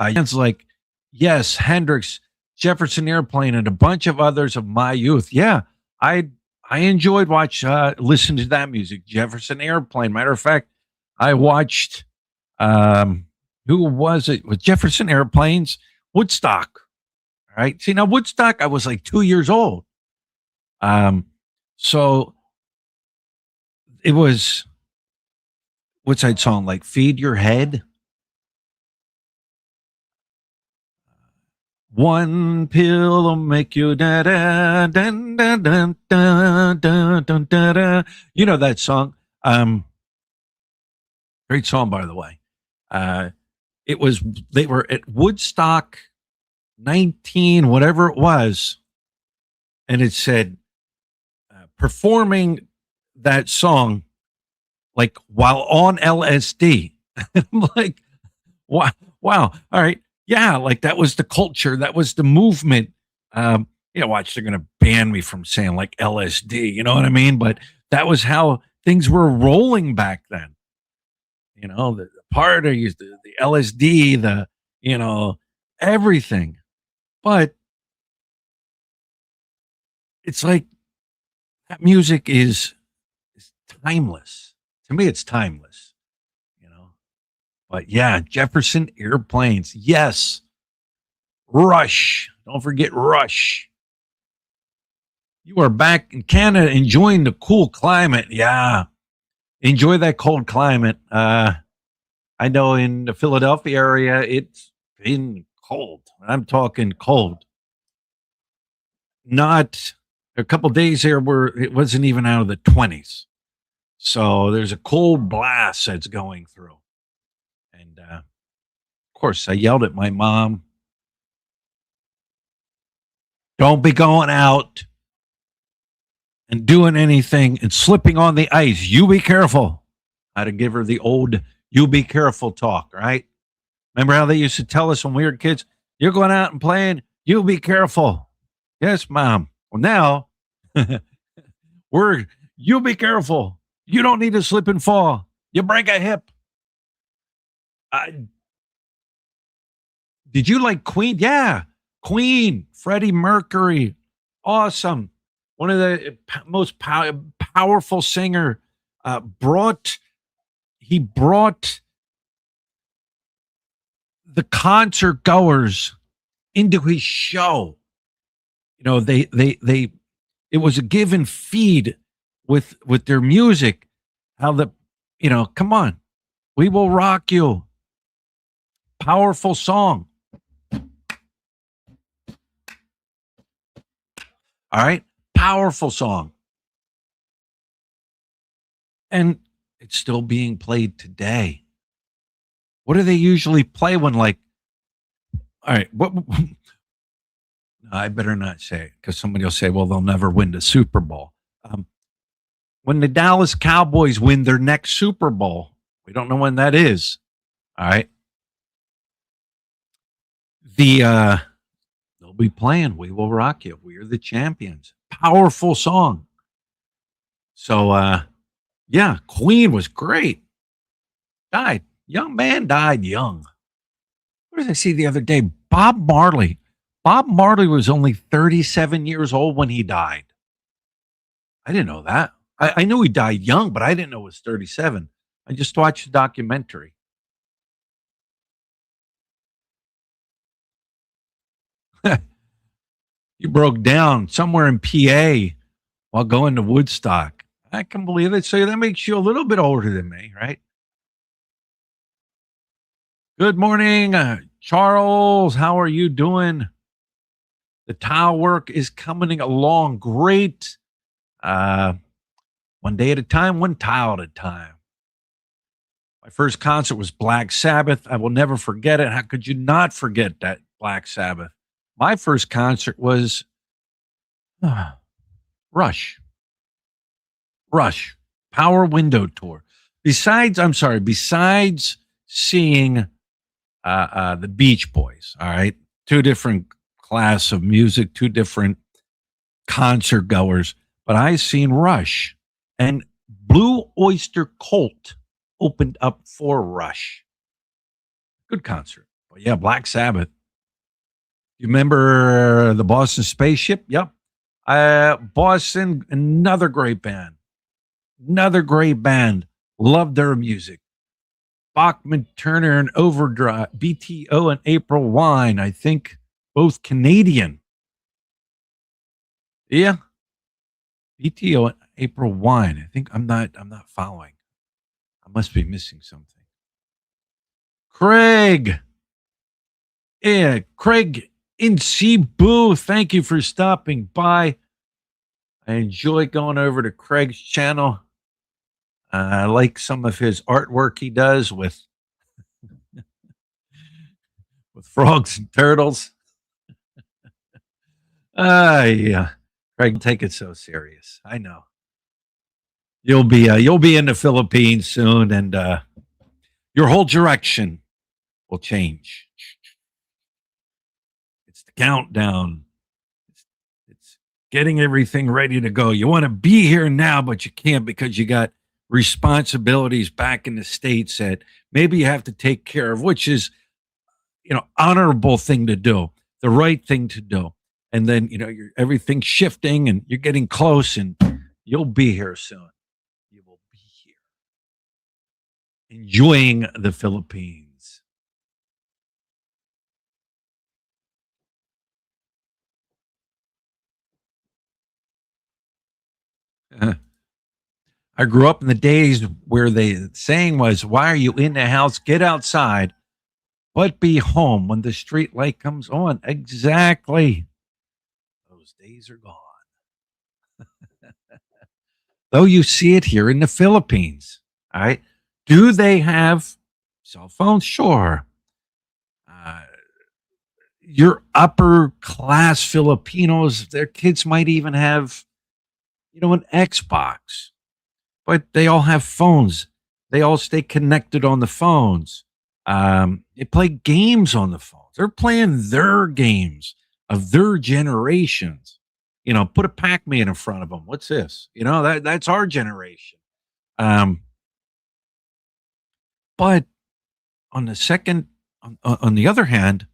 It's like, yes, Hendrix, Jefferson Airplane, and a bunch of others of my youth. Yeah, I enjoyed listening to that music. Jefferson Airplane. Matter of fact, I watched who was it? With Jefferson Airplanes, Woodstock. All right. See now Woodstock, I was like 2 years old. So it was what's that song like? Feed Your Head. One pill will make you da da da da da da da da da. You know that song. Great song, by the way. It was they were at Woodstock 19, whatever it was, and it said performing that song like while on LSD. I'm like, wow, wow, all right, yeah, like that was the culture, that was the movement. Watch, they're gonna ban me from saying like LSD, you know what I mean? But that was how things were rolling back then. The parties, the LSD, everything. But it's like that music is timeless. To me, it's timeless, you know. But yeah, Jefferson Airplanes. Yes. Rush. Don't forget Rush. You are back in Canada enjoying the cool climate. Yeah. Enjoy that cold climate. I know in the Philadelphia area, it's been cold. I'm talking cold. Not a couple days here where it wasn't even out of the 20s. So there's a cold blast that's going through. And of course, I yelled at my mom, don't be going out and doing anything and slipping on the ice. You be careful. I had to give her the old You be careful talk, right? Remember how they used to tell us when we were kids, you're going out and playing, you be careful. Yes, mom. Well, now we're, you be careful. You don't need to slip and fall. You break a hip. I, did you like Queen? Yeah. Queen, Freddie Mercury. Awesome. One of the most powerful singer. He brought the concert goers into his show. You know, they it was a give and feed with their music. How the, you know, come on, we will rock you. Powerful song. All right, powerful song, and it's still being played today. What do they usually play when, like, all right, what? I better not say it because somebody will say, well, they'll never win the Super Bowl. When the Dallas Cowboys win their next Super Bowl, we don't know when that is. All right. They'll be playing We Will Rock You. We Are the Champions. Powerful song. So yeah, Queen was great. Died. Young man died young. What did I see the other day? Bob Marley. Bob Marley was only 37 years old when he died. I didn't know that. I knew he died young, but I didn't know it was 37. I just watched the documentary. You broke down somewhere in PA while going to Woodstock. I can believe it. So that makes you a little bit older than me, right? Good morning, Charles. How are you doing? The tile work is coming along great. One day at a time, one tile at a time. My first concert was Black Sabbath. I will never forget it. How could you not forget that Black Sabbath? My first concert was Rush. Rush. Power Window Tour. Besides seeing the Beach Boys, all right? Two different class of music, two different concert goers, but I seen Rush, and Blue Oyster Cult opened up for Rush. Good concert. But yeah, Black Sabbath. You remember the Boston Spaceship? Yep. Boston, another great band. Another great band. Love their music. Bachman Turner and Overdrive, BTO and April Wine. I think both Canadian. Yeah. BTO and April Wine. I think I'm not following. I must be missing something. Craig. Yeah, Craig in Cebu. Thank you for stopping by. I enjoy going over to Craig's channel. I like some of his artwork he does with frogs and turtles. Yeah. Craig, take it so serious. I know. You'll be in the Philippines soon, and your whole direction will change. It's the countdown. It's getting everything ready to go. You want to be here now, but you can't because you got responsibilities back in the States that maybe you have to take care of, which is, honorable thing to do, the right thing to do. And then, everything's shifting and you're getting close, and you'll be here soon. You will be here enjoying the Philippines. I grew up in the days where the saying was, why are you in the house? Get outside, but be home when the street light comes on. Exactly. Those days are gone. Though you see it here in the Philippines. All right. Do they have cell phones? Sure. Your upper class Filipinos, their kids might even have, an Xbox, but they all have phones. They all stay connected on the phones. They play games on the phones. They're playing their games of their generations. Put a Pac-Man in front of them. What's this? That's our generation. Um, but on the second, on the other hand,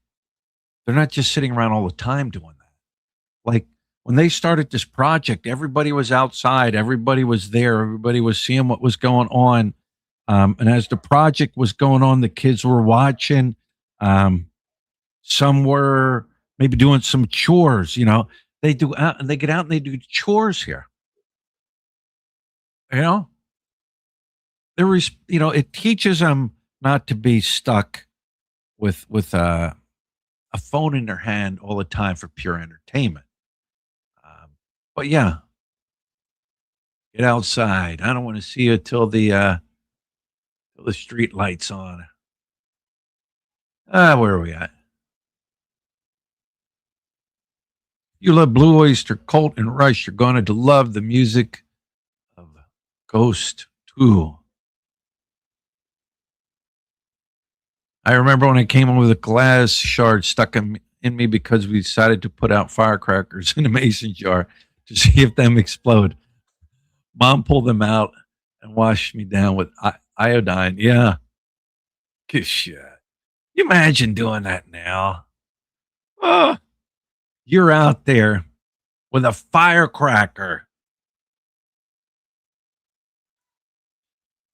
they're not just sitting around all the time doing that. Like when they started this project, everybody was outside, everybody was there, everybody was seeing what was going on. And as the project was going on, the kids were watching. Um, some were maybe doing some chores. They do out and they get out and they do chores here. You know, it teaches them not to be stuck with a phone in their hand all the time for pure entertainment. Um, but yeah, get outside. I don't want to see you till the street lights on. Where are we at? You love Blue Oyster Cult and Rush. You're going to love the music of Ghost 2. I remember when I came home with a glass shard stuck in me because we decided to put out firecrackers in a mason jar to see if them explode. Mom pulled them out and washed me down with iodine. Yeah. Good shit. You imagine doing that now? Oh, you're out there with a firecracker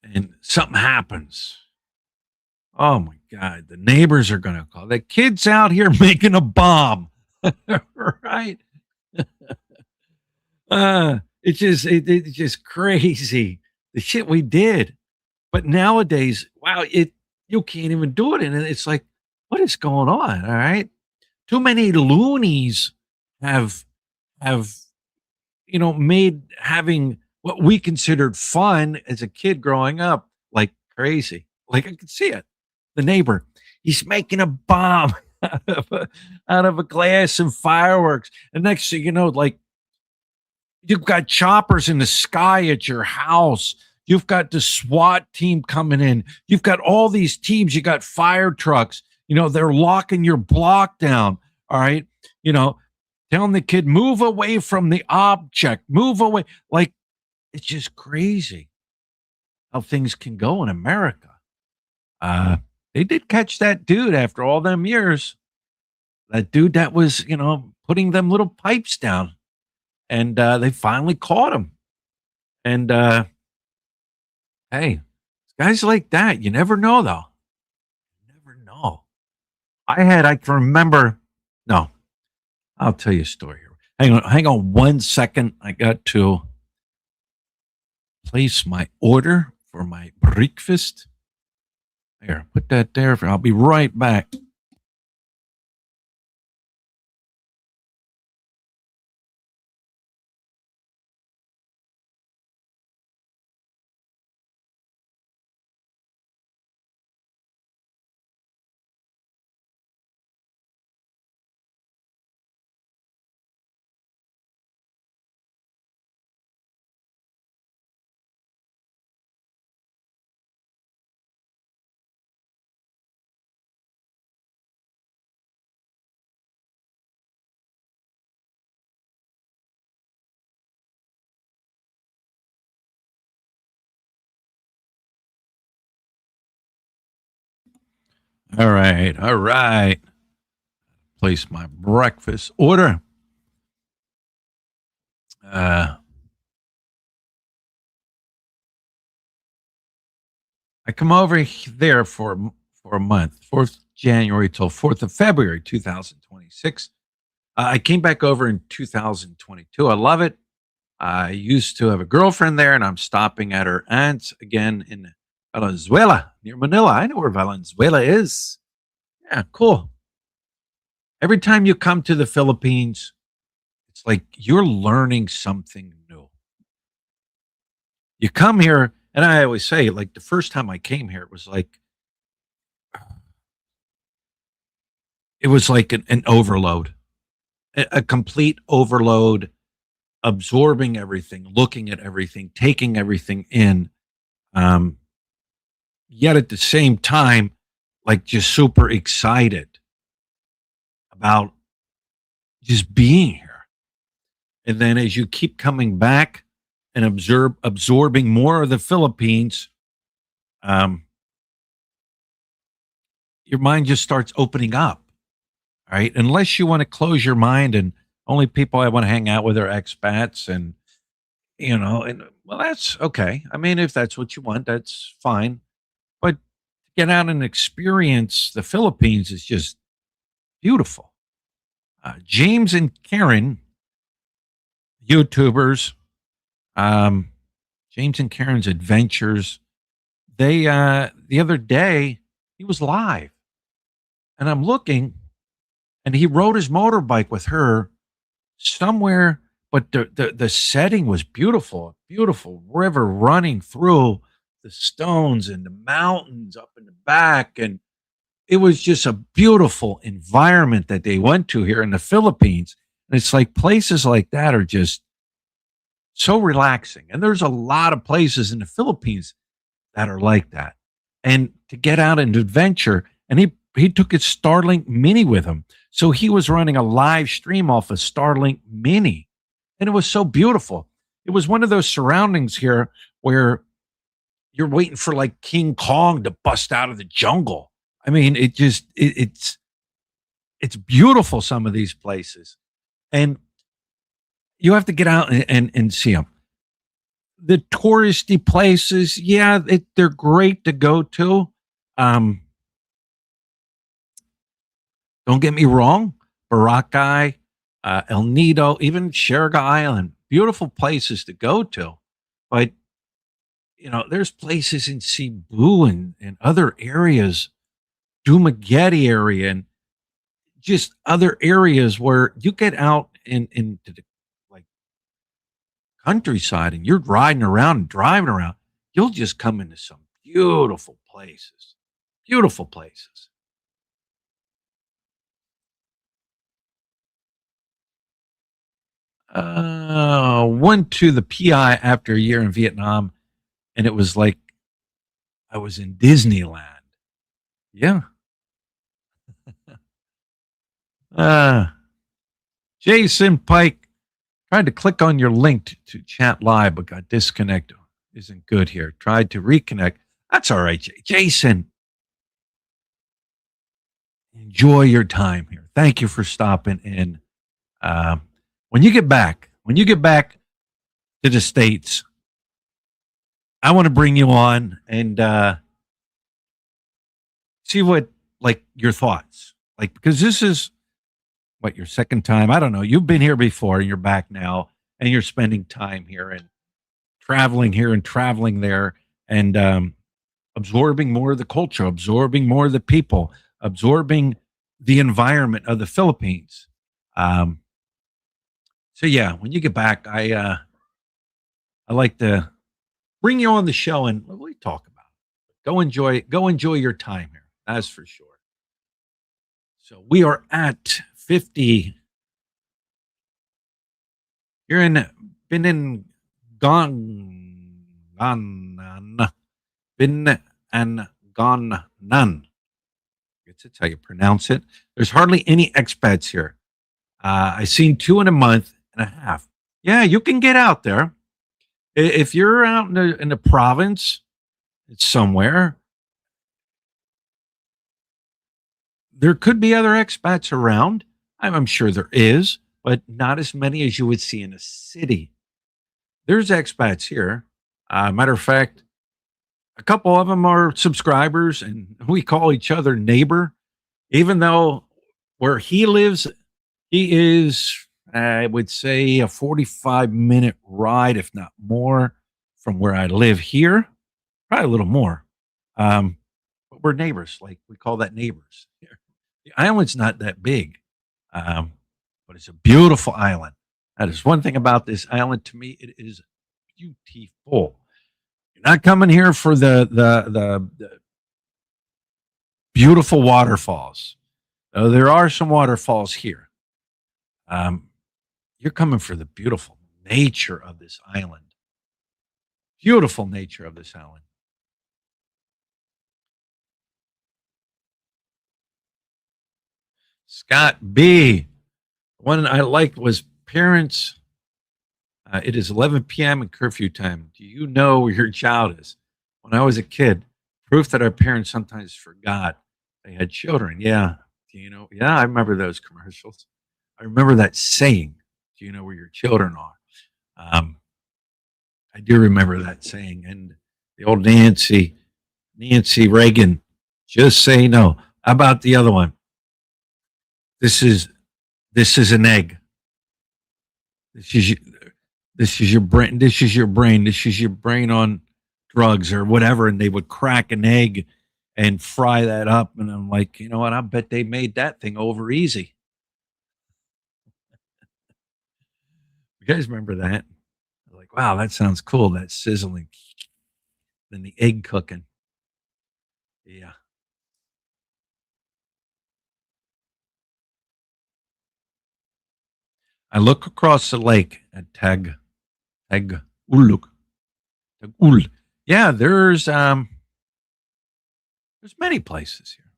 and something happens. Oh my God. The neighbors are going to call. The kid's out here making a bomb. Right? It's just crazy. The shit we did. But nowadays, wow, you can't even do it. And it's like, what is going on? All right. Too many loonies have have made having what we considered fun as a kid growing up like crazy. Like I could see it. The neighbor, he's making a bomb out of a glass and fireworks. And next thing you know, like you've got choppers in the sky at your house. You've got the SWAT team coming in. You've got all these teams. You got fire trucks. They're locking your block down. All right. Telling the kid, move away from the object, move away. Like, it's just crazy how things can go in America. They did catch that dude after all them years. That dude that was, putting them little pipes down. And they finally caught him. And hey, guys like that, you never know, though. You never know. I can remember. No, I'll tell you a story here. Hang on 1 second. I got to place my order for my breakfast. There, put that there. I'll be right back. All right, all right. Place my breakfast order. I come over there for a month, 4th January till 4th of February, 2026. I came back over in 2022. I love it. I used to have a girlfriend there, and I'm stopping at her aunt's again in Valenzuela near Manila. I know where Valenzuela is. Yeah, cool. Every time you come to the Philippines, it's like you're learning something new. You come here, and I always say, like the first time I came here, it was like an overload, a complete overload, absorbing everything, looking at everything, taking everything in. Um, yet at the same time, like just super excited about just being here. And then as you keep coming back and absorbing more of the Philippines, um, your mind just starts opening up, right? Unless you want to close your mind and only people I want to hang out with are expats and and well, that's okay. I mean, if that's what you want, that's fine. But to get out and experience the Philippines is just beautiful. James and Karen, YouTubers, um, James and Karen's Adventures. They the other day he was live, and I'm looking, and he rode his motorbike with her somewhere, but the setting was beautiful, beautiful river running through the stones and the mountains up in the back, and it was just a beautiful environment that they went to here in the Philippines. And it's like places like that are just so relaxing. And there's a lot of places in the Philippines that are like that. And to get out and adventure, and he took his Starlink Mini with him. So he was running a live stream off a Starlink Mini. And it was so beautiful. It was one of those surroundings here where you're waiting for like King Kong to bust out of the jungle. I mean, it's beautiful, some of these places. And you have to get out and see them. The touristy places, yeah, they're great to go to. Um, don't get me wrong, Boracay, El Nido, even Sherga Island, beautiful places to go to. But there's places in Cebu and other areas, Dumaguete area, and just other areas where you get out into the like countryside and you're riding around and driving around, you'll just come into some beautiful places. Beautiful places. Went to the PI after a year in Vietnam, and it was like I was in Disneyland. Yeah. Uh, Jason Pike tried to click on your link to chat live, but got disconnected. Isn't good here. Tried to reconnect. That's all right, Jason. Enjoy your time here. Thank you for stopping in. When you get back to the States, I want to bring you on and see what like your thoughts. Like because this is what your second time. I don't know. You've been here before and you're back now and you're spending time here and traveling here and traveling there and absorbing more of the culture, absorbing more of the people, absorbing the environment of the Philippines. Um, so yeah, when you get back, I like to bring you on the show and we talk about it. Go enjoy your time here. That's for sure. So we are at 50. You're in been in gone been and gone none. That's how you pronounce it. There's hardly any expats here. I seen two in a month and a half. Yeah, you can get out there. If you're out in the province, it's somewhere. There could be other expats around. I'm sure there is, but not as many as you would see in a city. There's expats here. Matter of fact, a couple of them are subscribers, and we call each other neighbor, even though where he lives, he is, I would say, a 45-minute ride, if not more, from where I live here. Probably a little more. But we're neighbors. Like we call that neighbors here. The island's not that big, um, but it's a beautiful island. That is one thing about this island to me. It is beautiful. You're not coming here for the beautiful waterfalls. There are some waterfalls here. Um, you're coming for the beautiful nature of this island. Beautiful nature of this island. Scott B. One I liked was parents. It is 11 p.m. and curfew time. Do you know where your child is? When I was a kid, proof that our parents sometimes forgot they had children. Yeah. Do you know? Yeah, I remember those commercials. I remember that saying, do you know where your children are? Um, I do remember that saying. And the old Nancy Reagan, just say no. How about the other one? This is this is an egg. This is this is your brain. This is your brain. This is your brain on drugs or whatever. And they would crack an egg and fry that up. And I'm like, you know what? I bet they made that thing over easy. You guys remember that? Like, wow, that sounds cool. That sizzling, then the egg cooking. Yeah. I look across the lake at Tag Uluk. Tag Ul. Yeah, there's many places here.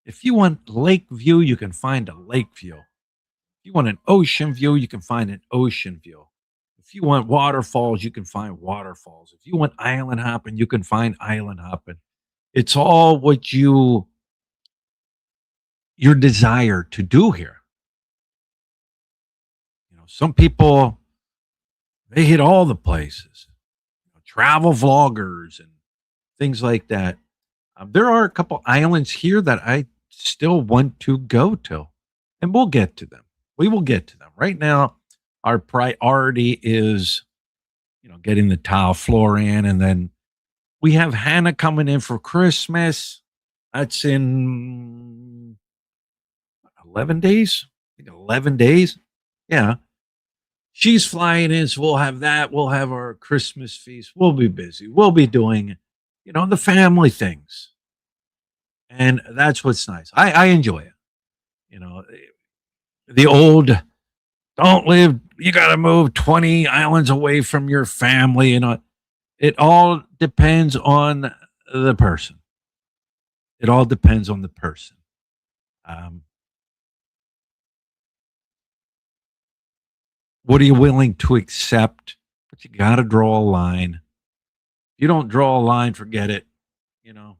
If you want lake view, you can find a lake view. If you want an ocean view, you can find an ocean view. If you want waterfalls, you can find waterfalls. If you want island hopping, you can find island hopping. It's all what your desire to do here. Some people they hit all the places. Travel vloggers and things like that. There are a couple islands here that I still want to go to, and we'll get to them. We will get to them. Right now, our priority is, getting the tile floor in, and then we have Hannah coming in for Christmas. That's in 11 days. I think 11 days. Yeah. She's flying in, so we'll have that. We'll have our Christmas feast. We'll be busy. We'll be doing, the family things. And that's what's nice. I enjoy it. You know, the old don't live, you got to move 20 islands away from your family. It all depends on the person. It all depends on the person. Um, what are you willing to accept? But you got to draw a line. If you don't draw a line, forget it. You know.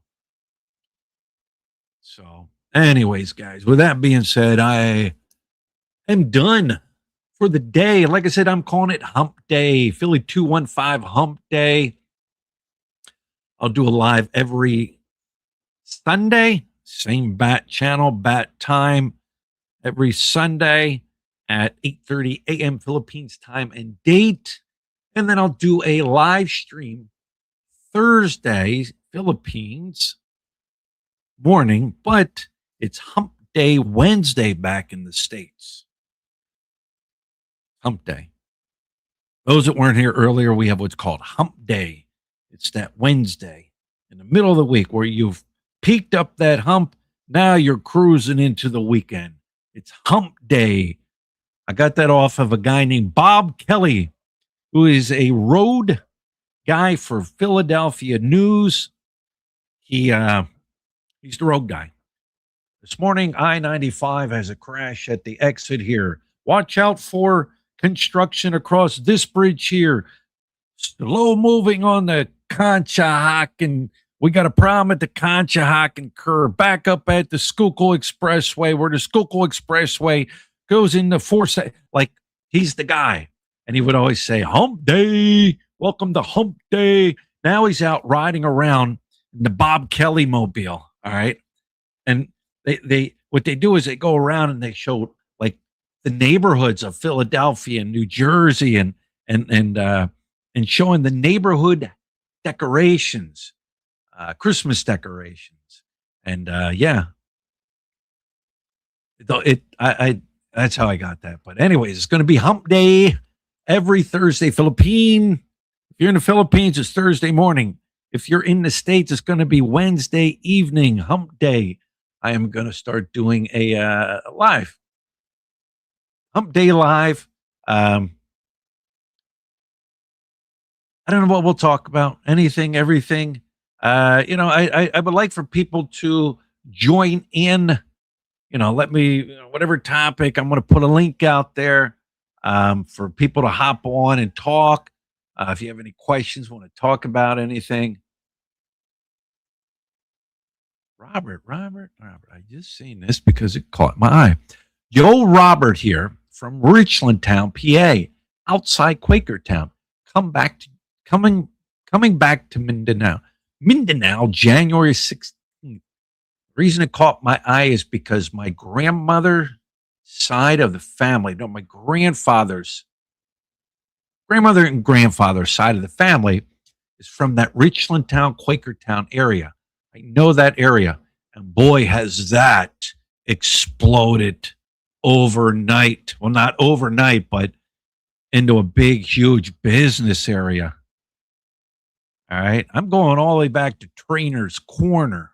So, anyways, guys, with that being said, I am done for the day. Like I said, I'm calling it Hump Day, Philly 215 Hump Day. I'll do a live every Sunday, same bat channel, bat time, every Sunday at 8:30 a.m. Philippines time and date. And then I'll do a live stream Thursday, Philippines morning, but it's Hump Day Wednesday back in the States. Hump Day. Those that weren't here earlier, we have what's called Hump Day. It's that Wednesday in the middle of the week where you've peaked up that hump. Now you're cruising into the weekend. It's Hump Day. I got that off of a guy named Bob Kelly, who is a road guy for Philadelphia News. He's the road guy. This morning, I-95 has a crash at the exit here. Watch out for construction across this bridge here. Slow moving on the Conshohocken. We got a problem at the Conshohocken curve. Back up at the Schuylkill Expressway, where the Schuylkill Expressway goes into Forsyth. Like, he's the guy. And he would always say, Hump Day. Welcome to Hump Day. Now he's out riding around in the Bob Kelly mobile. All right. And they what they do is they go around and they show like the neighborhoods of Philadelphia and New Jersey and showing the neighborhood decorations, Christmas decorations. And that's how I got that. But anyways, it's going to be Hump Day every Thursday, Philippine. If you're in the Philippines, it's Thursday morning. If you're in the States, it's going to be Wednesday evening, Hump Day. I am going to start doing a live Hump Day live. I don't know what we'll talk about. Anything, everything. I would like for people to join in. let me, whatever topic, I'm going to put a link out there for people to hop on and talk. If you have any questions, want to talk about anything. Robert. I just seen this because it caught my eye. Yo, Robert here from Richlandtown, PA, outside Quakertown. Come back to coming back to Mindanao, January 16th. The reason it caught my eye is because my grandmother side of the family, no, my grandmother and grandfather side of the family is from that Richlandtown, Quakertown area. I know that area. And boy, has that exploded overnight. Well, not overnight, but into a big, huge business area. All right. I'm going all the way back to Trainer's Corner.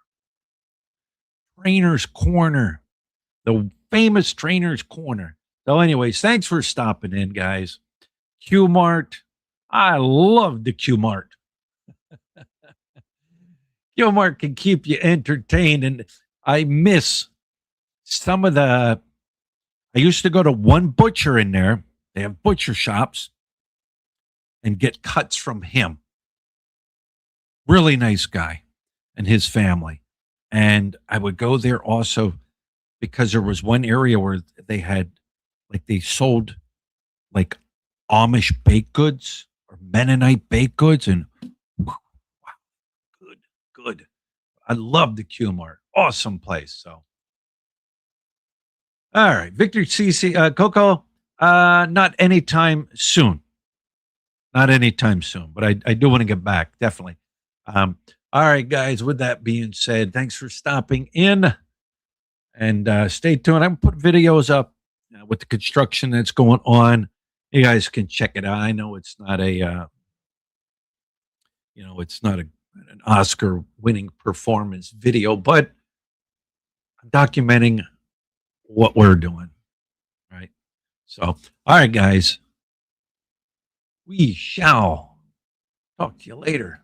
The famous Trainer's Corner. So, anyways, thanks for stopping in, guys. Q Mart. I love the Q Mart. Q Mart can keep you entertained. And I miss some of I used to go to one butcher in there. They have butcher shops and get cuts from him. Really nice guy and his family. And I would go there also because there was one area where they sold like Amish baked goods or Mennonite baked goods. And wow, good. I love the Q Mart. Awesome place. So, all right. Victor CC, Coco, not anytime soon. Not anytime soon, but I do want to get back. Definitely. All right, guys. With that being said, thanks for stopping in, and stay tuned. I'm put videos up with the construction that's going on. You guys can check it out. I know it's not an Oscar-winning performance video, but I'm documenting what we're doing. Right. So, all right, guys. We shall talk to you later.